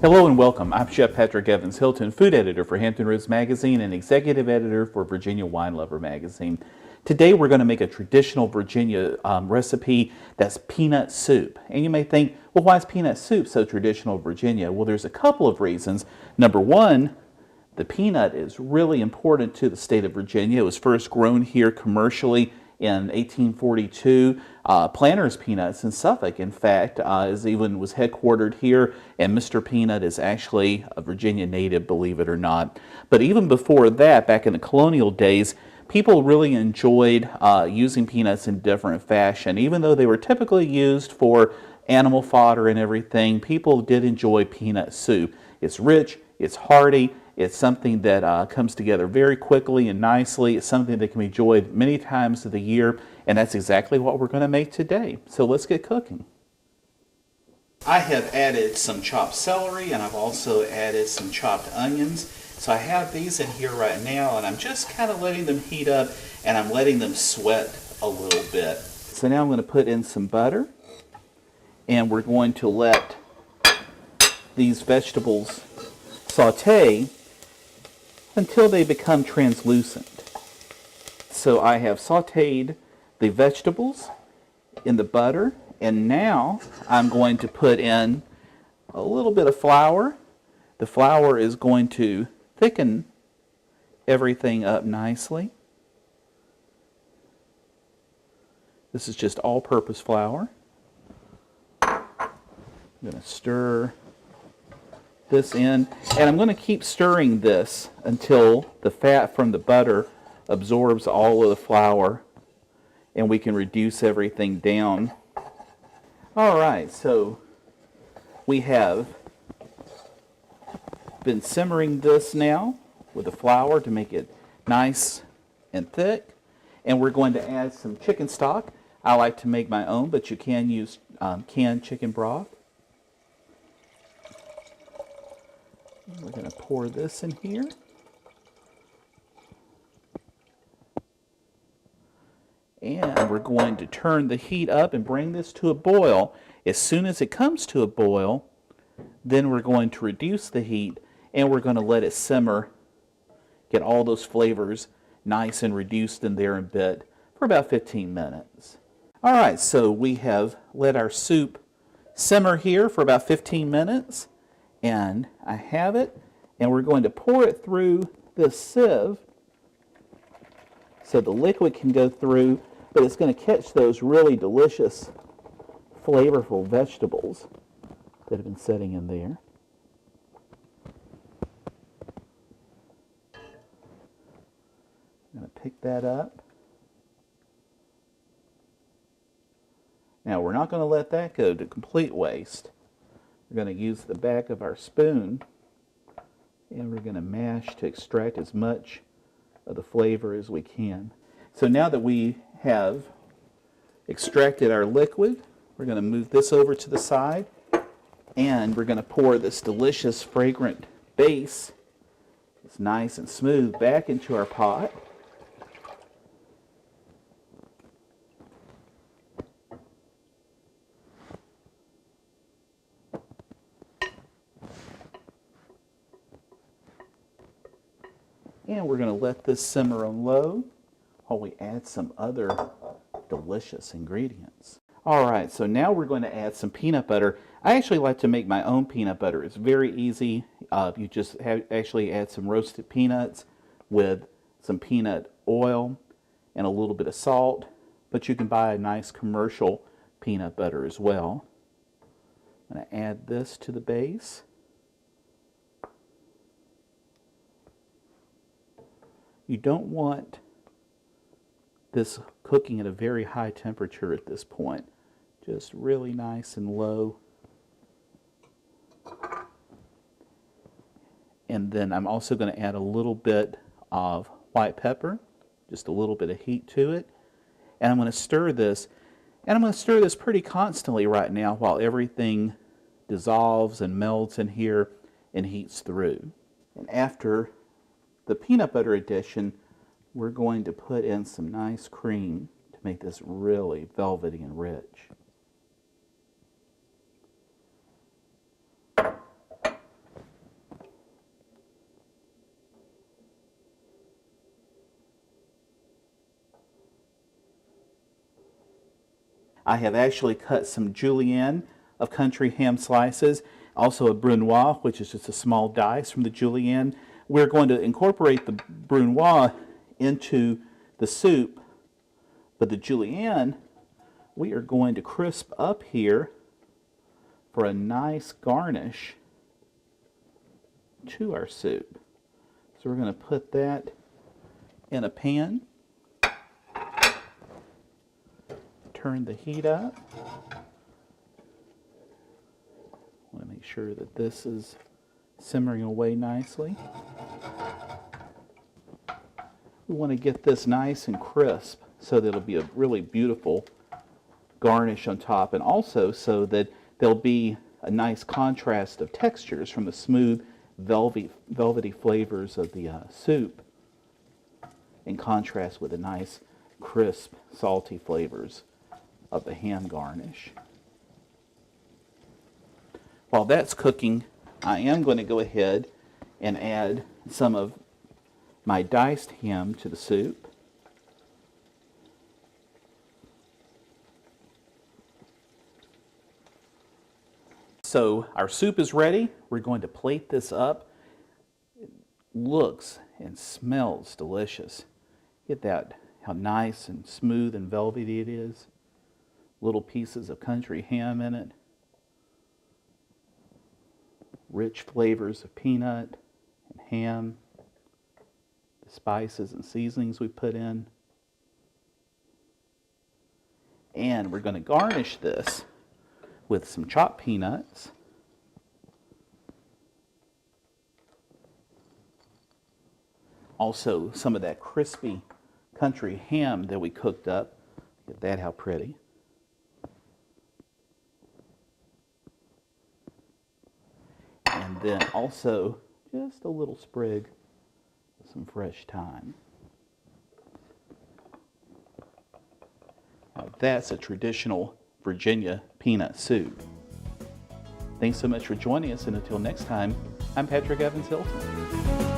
Hello and welcome. I'm Chef Patrick Evans-Hylton, food editor for Hampton Roads Magazine and executive editor for Virginia Wine Lover Magazine. Today we're going to make a traditional Virginia recipe that's peanut soup. And you may think, well, why is peanut soup so traditional in Virginia? Well, there's a couple of reasons. Number one, the peanut is really important to the state of Virginia. It was first grown here commercially in 1842. Planters Peanuts in Suffolk, in fact, was headquartered here, and Mr. Peanut is actually a Virginia native, believe it or not. But even before that, back in the colonial days, people really enjoyed using peanuts in different fashion. Even though they were typically used for animal fodder and everything, people did enjoy peanut soup. It's rich, it's hearty, it's something that comes together very quickly and nicely. It's something that can be enjoyed many times of the year, and that's exactly what we're going to make today. So let's get cooking. I have added some chopped celery, and I've also added some chopped onions. So I have these in here right now, and I'm just kind of letting them heat up, and I'm letting them sweat a little bit. So now I'm going to put in some butter, and we're going to let these vegetables saute until they become translucent. So I have sauteed the vegetables in the butter, and now I'm going to put in a little bit of flour. The flour is going to thicken everything up nicely. This is just all-purpose flour. I'm going to stir this in, and I'm going to keep stirring this until the fat from the butter absorbs all of the flour and we can reduce everything down. Alright, so we have been simmering this now with the flour to make it nice and thick, and we're going to add some chicken stock. I like to make my own, but you can use canned chicken broth. We're going to pour this in here. And we're going to turn the heat up and bring this to a boil. As soon as it comes to a boil, then we're going to reduce the heat and we're going to let it simmer, get all those flavors nice and reduced in there a bit for about 15 minutes. All right, so we have let our soup simmer here for about 15 minutes. And I have it, and we're going to pour it through this sieve so the liquid can go through, but it's going to catch those really delicious, flavorful vegetables that have been sitting in there. I'm going to pick that up. Now, we're not going to let that go to complete waste. We're going to use the back of our spoon and we're going to mash to extract as much of the flavor as we can. So now that we have extracted our liquid, we're going to move this over to the side and we're going to pour this delicious fragrant base, it's nice and smooth, back into our pot. And we're going to let this simmer on low while we add some other delicious ingredients. Alright, so now we're going to add some peanut butter. I actually like to make my own peanut butter. It's very easy. You just actually add some roasted peanuts with some peanut oil and a little bit of salt. But you can buy a nice commercial peanut butter as well. I'm going to add this to the base. You don't want this cooking at a very high temperature at this point. Just really nice and low. And then I'm also going to add a little bit of white pepper, just a little bit of heat to it. And I'm going to stir this. And I'm going to stir this pretty constantly right now while everything dissolves and melts in here and heats through. And after the peanut butter addition, we're going to put in some nice cream to make this really velvety and rich. I have actually cut some julienne of country ham slices, also a brunoise, which is just a small dice from the julienne. We're going to incorporate the brunoise into the soup, but the julienne we are going to crisp up here for a nice garnish to our soup. So we're going to put that in a pan, turn the heat up. I want to make sure that this is simmering away nicely. We want to get this nice and crisp so that it'll be a really beautiful garnish on top, and also so that there'll be a nice contrast of textures from the smooth, velvety flavors of the soup in contrast with the nice, crisp, salty flavors of the ham garnish. While that's cooking, I am going to go ahead and add some of my diced ham to the soup. So our soup is ready. We're going to plate this up. It looks and smells delicious. Get that, how nice and smooth and velvety it is. Little pieces of country ham in it. Rich flavors of peanut and ham. The spices and seasonings we put in. And we're going to garnish this with some chopped peanuts. Also some of that crispy country ham that we cooked up. Look at that, how pretty. And then also just a little sprig of some fresh thyme. Now that's a traditional Virginia peanut soup. Thanks so much for joining us, and until next time, I'm Patrick Evans-Hylton.